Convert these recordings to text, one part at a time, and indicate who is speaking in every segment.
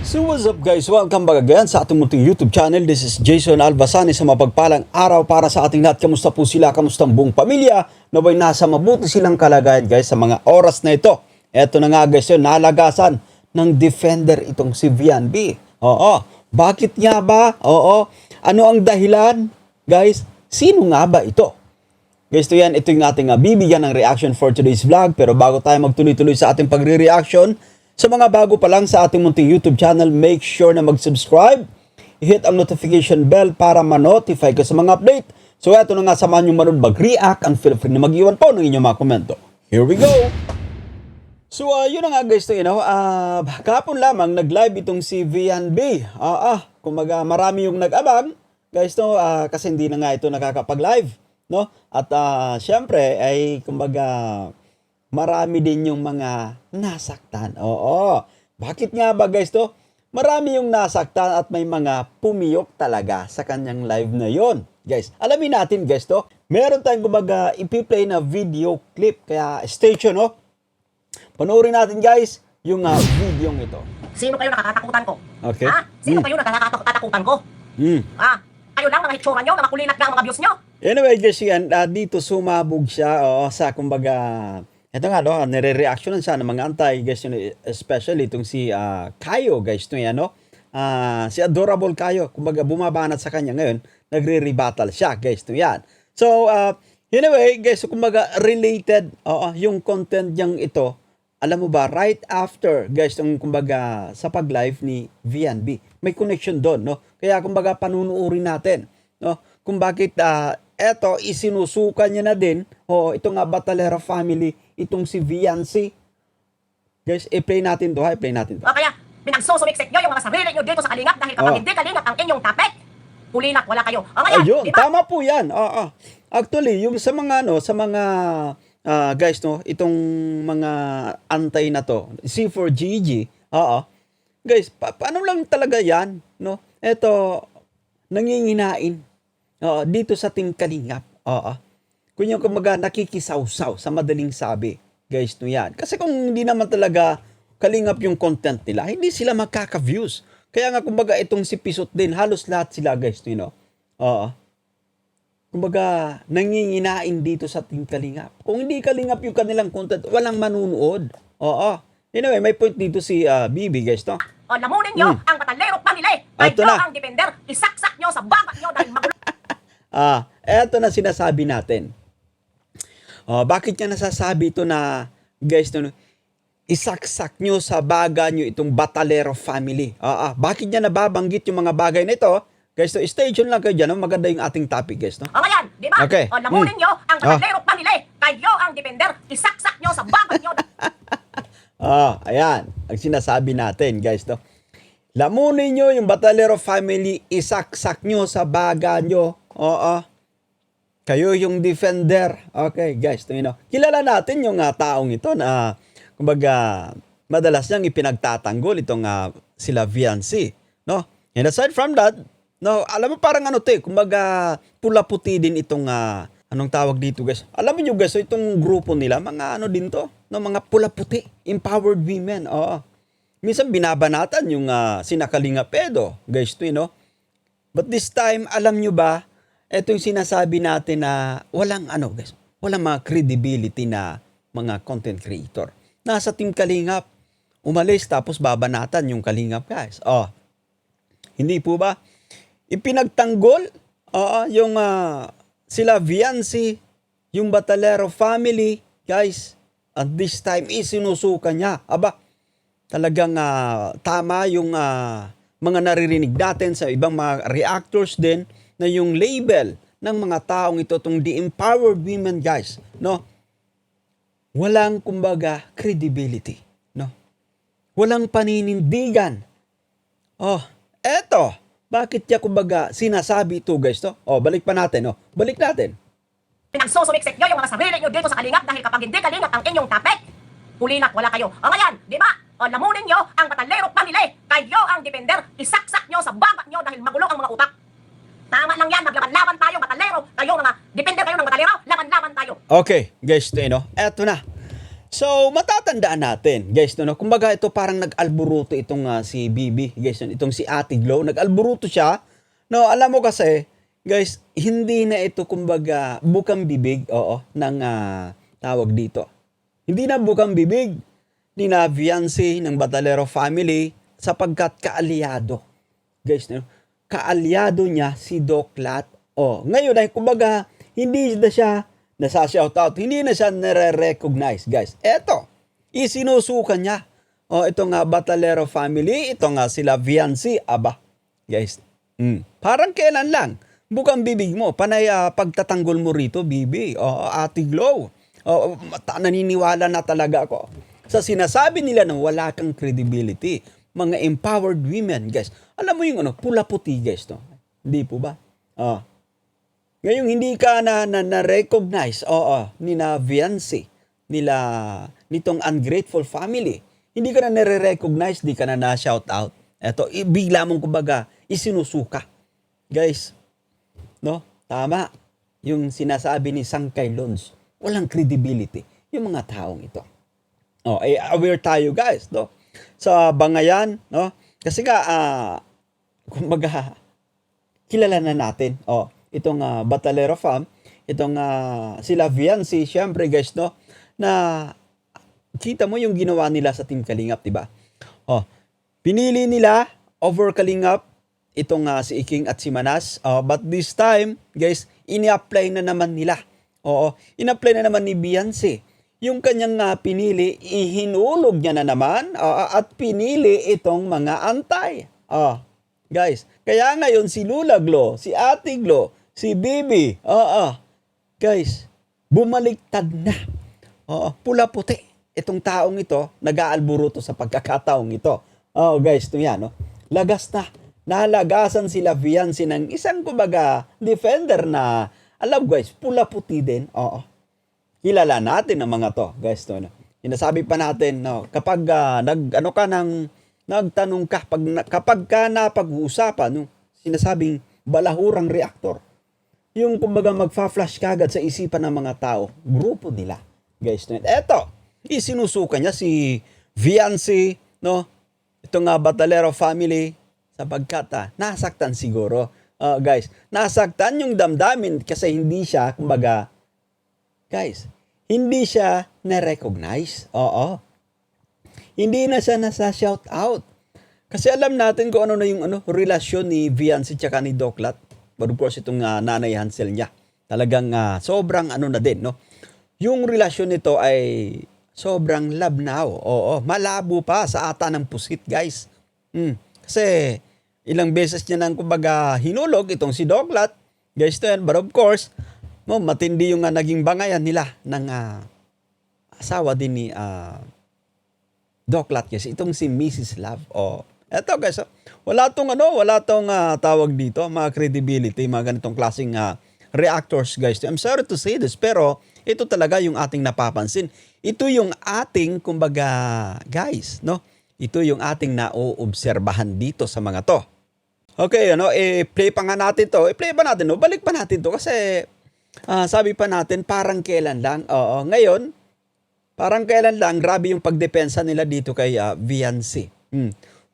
Speaker 1: So what's up guys? Welcome back again sa ating munting YouTube channel. This is Jason Albasani sa mapagpalang araw para sa ating lahat. Kamusta po sila? Kamusta ang buong pamilya? Naway nasa mabuti silang kalagayan guys sa mga oras na ito. Eto na nga guys yun, nalagasan ng defender itong si Vian-B. Oo. Bakit nga ba? Oo. Ano ang dahilan? Guys, sino nga ba ito? Guys, ito yung ating bibigyan ng reaction for today's vlog. Pero bago tayo magtuloy-tuloy sa ating pagre-reaction, sa mga bago pa lang sa ating munting YouTube channel, make sure na mag-subscribe, hit ang notification bell para ma-notify ka sa mga update. So eto na nga, samahan nyo manood mag-react and feel free na mag-iwan po ng inyong mga komento. Here we go! So yun na nga guys, kahapon lamang nag-live itong si Vian-B. Kumaga marami yung nag-abang, guys, kasi hindi na nga ito nakakapag-live. No? At syempre, ay kumbaga marami din yung mga nasaktan. Oo. Bakit nga ba guys to? Marami yung nasaktan at may mga pumiyok talaga sa kanyang live na yon. Guys, alamin natin guys to. Meron tayong kumbaga ipi-play na video clip. Kaya stay tuned, no? Panoorin natin guys yung video ito.
Speaker 2: Sino kayo nakakatakutan ko?
Speaker 1: Okay.
Speaker 2: Ha? Sino kayo nakakatakutan ko? Kayo lang, mga hitsura nyo, mga kulinat lang, mga views nyo.
Speaker 1: Anyway guys, yan, dito sumabog siya sa kumbaga, ito nga, no, nire-reactionan siya ng mga antay, guys, especially itong si Kayo, guys, si Adorable Kayo, kumbaga bumabanat sa kanya ngayon, nagre-rebuttal siya, guys, yan. So, anyway, guys, kumbaga related, yung content niyang ito, alam mo ba, right after, guys, kumbaga sa pag-live ni Vian-B, may connection doon, no? Kaya, kumbaga, panunuurin natin, no? Kung bakit, eto, isinusuka niya na din, ito nga Batalera family, itong si Vian-C. Guys, i-play natin to, i-play natin to.
Speaker 2: Kaya, pinagsusumiksik nyo yung mga sarili nyo dito sa kalingap dahil kapag hindi kalingap ang inyong topic, kulinat, wala kayo. Ngayon,
Speaker 1: ayun,
Speaker 2: diba?
Speaker 1: tama po yan. Actually, yung sa mga, guys, no, itong mga antay na to, C4GG, guys, paano lang talaga yan, no? Eto, nanginginain, dito sa Team Kalingap, kung yung kumaga nakikisawsaw sa madaling sabi, guys, no yan. Kasi kung hindi naman talaga kalingap yung content nila, hindi sila magkaka-views. Kaya nga kumbaga itong si Pisot din, halos lahat sila, guys, no, kumbaga nanginginain dito sa Team Kalingap. Kung hindi kalingap yung kanilang content, walang manunood. Anyway, may point dito si Bibi, guys, no?
Speaker 2: Lamunin nyo ang Batalero family. Kayo ang defender. Isaksak nyo sa bagat nyo dahil magulo.
Speaker 1: Eto na sinasabi natin. Bakit niya nasasabi ito na, guys, isaksak nyo sa baga nyo itong Batalero family? Bakit niya nababanggit yung mga bagay na ito? Guys, stay tuned lang kayo dyan. Maganda yung ating topic, guys. No?
Speaker 2: Ngayon, di ba?
Speaker 1: Okay.
Speaker 2: Lamunin nyo ang Batalero family. Kayo ang defender. Isaksak nyo sa bagat nyo.
Speaker 1: Ayan. Ang sinasabi natin, guys. No? Lamunin nyo yung Batalero family. Isaksak nyo sa baga nyo. Kayo yung defender. Okay, guys. Kilala natin yung taong ito na, kumbaga, madalas niyang ipinagtatanggol itong sila Vian-C. No? And aside from that, no, alam mo parang kumbaga, pula-puti din itong, anong tawag dito, guys? Alam mo guys, itong grupo nila, mga din to, no, mga pula-puti, empowered women. Minsan binabanatan yung sinakalinga pedo, guys, no? But this time, alam nyo ba, ito yung sinasabi natin na walang guys, walang mga credibility na mga content creator. Nasa Team Kalingap, umalis tapos babanatan yung Kalingap, guys. Hindi po ba? Ipinagtanggol yung sila Vian-C, yung Batalero family, guys. At this time, isinusuka niya. Talagang tama yung mga naririnig natin sa ibang mga reactors din na yung label ng mga taong ito, itong the empowered women, guys, no? Walang, kumbaga, credibility, no? Walang paninindigan. Eto, bakit niya, kumbaga, sinasabi ito, guys, no? Balik pa natin, no? Balik natin.
Speaker 2: Pinagsusumiksik nyo yung mga sarili nyo dito sa kalingap dahil kapag hindi kalingap ang inyong topic, kulinat, wala kayo. Ngayon, di ba? Lamunin nyo ang Batalero family. Kayo ang defender. Isaksak nyo sa bagat nyo dahil magulo ang mga utak. Tama lang yan, maglaban-laban tayo, Batalero. Kayo mga defender kayo ng Batalero, laban-laban tayo.
Speaker 1: Okay, guys, eto na. So, matatandaan natin, guys, no? Kumbaga ito parang nag-alburuto itong si Bibi, guys, no? Itong si Ate Glow, nag-alburuto siya. No, alam mo kasi, guys, hindi na ito kumbaga bukang bibig, oo, ng tawag dito. Hindi na bukang bibig ni na Viancy ng Batalero family sapagkat kaalyado. Guys, no? Kaalyado niya si Doc Lat. Oh, ngayon ay kumbaga hindi na siya nasa-shoutout, hindi na siya nare-recognize, guys. Eto, isinusukan niya. O, ito nga Batalero family, ito nga sila Viancy, aba, guys. Parang kailan lang, bukang bibig mo, panay pagtatanggol mo rito, Bibi, o Ate Glow. O, naniniwala na talaga ako sa sinasabi nila na wala kang credibility. Mga empowered women, guys. Alam mo yung pula-puti, guys, no? Hindi po ba? Ngayong hindi ka na-recognize, ni na Viancy, nitong ungrateful family, hindi ka na nare-recognize, di ka na shout out. Eto, bigla mong kumbaga, isinusuka. Guys, no? Tama. Yung sinasabi ni Sangkay Lons, walang credibility. Yung mga taong ito. Aware tayo, guys, no? Sa bangayan, no? Kasi kumbaga, kilala na natin, itong Batalero fam, itong sila Viancy, syempre guys, no, na kita mo yung ginawa nila sa Team Kalingap, diba? Pinili nila over Kalingap itong si Iking at si Manas, but this time, guys, ini-apply na naman nila. In-apply na naman ni Viancy. Yung kanyang pinili, ihinulog niya na naman at pinili itong mga antay. Guys, kaya ngayon si Lula Glo, si Ate Glo, si Bibi, guys, bumaliktad na. Pula-puti. Itong taong ito, nag-aalburuto sa pagkakataong ito. Guys, ito yan, no? Lagas na. Nalagasan sila Viancy ng isang kumbaga defender na, alam guys, pula-puti din. Kilala natin ang mga to, guys, to, no? Sinasabi pa natin, no, kapag nagtanong ka, kapag ka napag-uusapan, no, sinasabing balahurang reaktor, yung kumbaga magfa-flash kagad sa isipan ng mga tao, grupo nila, guys. Eto, isinusuka niya si Viancy, no? Ito nga Batalero family, sapagkat nasaktan siguro. Guys, nasaktan yung damdamin kasi hindi siya, kumbaga, guys, hindi siya na-recognize. Hindi na siya nasa-shout out. Kasi alam natin kung ano na yung relasyon ni Viancy tsaka ni Doc Lat. But of course, itong Nanay Hansel niya. Talagang sobrang na din, no? Yung relasyon nito ay sobrang labnaw. Malabo pa sa ata ng pusit, guys. Kasi ilang beses niya nang kumbaga hinulog itong si Doc Lat. Guys, to yan. But of course, matindi yung naging bangayan nila ng asawa din ni Doc Lat, guys. Itong si Mrs. Love. Eto guys, wala tong tawag dito, mga credibility, mga ganitong klaseng reactors, guys. I'm sorry to say this, pero ito talaga yung ating napapansin. Ito yung ating, kumbaga, guys, no? Ito yung ating nauobserbahan dito sa mga to. Okay, play pa nga natin to. I-play pa natin, no? Balik pa natin to kasi sabi pa natin parang kailan lang. Ngayon, parang kailan lang, grabe yung pagdepensa nila dito kay Viancy.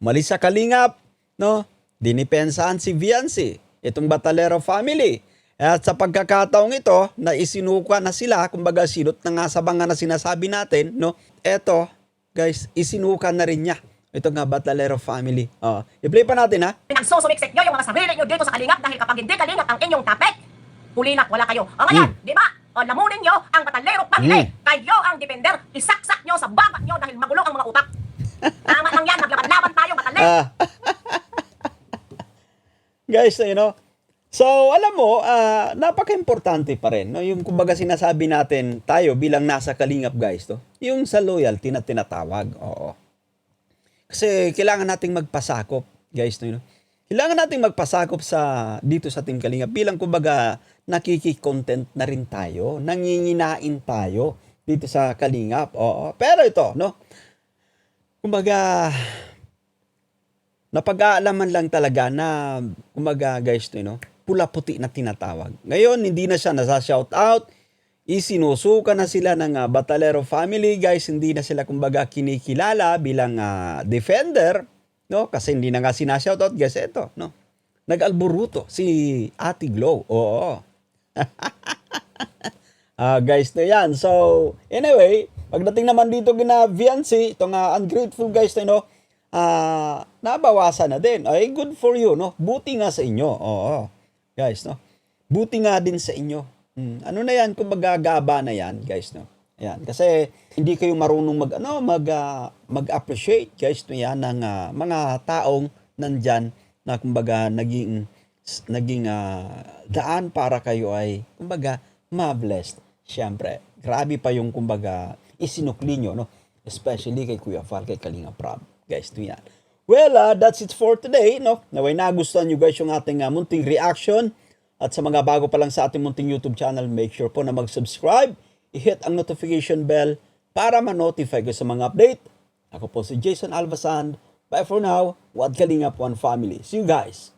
Speaker 1: Umalis sa Kalingap, no? Dinipensahan si Viancy, itong Batalero family. At sa pagkakataong ito, na isinuka na sila, kumbaga silot na nga sa banga na sinasabi natin, no? Eto, guys, isinuka na rin niya. Ito nga Batalero family. I-play pa natin, ha?
Speaker 2: Pinagsusumiksik nyo yung mga sarili nyo dito sa Kalingap dahil kapag hindi Kalingap ang inyong topic, pulinak, wala kayo. Ngayon, di ba? Lamunin nyo ang Batalero family. Kayo ang defender. Isaksak nyo sa bagat nyo dahil magulo ang mga utak. Tama lang yan. Maglaban-laban tayo, Batalero.
Speaker 1: Guys, so alam mo, napaka-importante pa rin, no? Yung kumbaga sinasabi natin tayo bilang nasa Kalingap, guys, to, yung sa loyalty na tinatawag. Kasi kailangan nating magpasakop, guys, no? Kailangan nating magpasakop dito sa Team Kalingap bilang kumbaga nakiki-content na rin tayo, nanginginain tayo dito sa Kalingap. Pero ito, no? Kumbaga, napag-aalaman lang talaga na, kumbaga, guys, pula-puti na tinatawag. Ngayon, hindi na siya nasa-shout out, isinusuka na sila ng Batalero family, guys. Hindi na sila kumbaga kinikilala bilang defender, no? Kasi hindi na nga sinashoutout, guys. Ito, no? Nag-alburuto si Ate Glow. Oo. Guys, na yan. So, anyway, pagdating naman dito kina Viancy, itong ungrateful guys na, no? Nabawasan na din. Ay, good for you, no? Buti nga sa inyo. Oo. Guys, no? Buti nga din sa inyo. Ano na yan, kung magagaba na yan, guys, no? Ayan, kasi hindi kayo marunong mag-appreciate, guys, no, yan, ng mga taong nandyan na, kumbaga, naging daan para kayo ay, kumbaga, ma-blessed. Siyempre, grabe pa yung, kumbaga, isinukli nyo, no? Especially kay Kuya Fal, kay Kalinga Prab, guys, no, yan. Well, that's it for today, no? Naway nagustuhan nyo, guys, yung ating munting reaction. At sa mga bago pa lang sa ating munting YouTube channel, make sure po na mag-subscribe, i-hit ang notification bell para ma-notify ko sa mga update. Ako po si Jason Albasan. Bye for now. Wad Kalingap One Family. See you guys.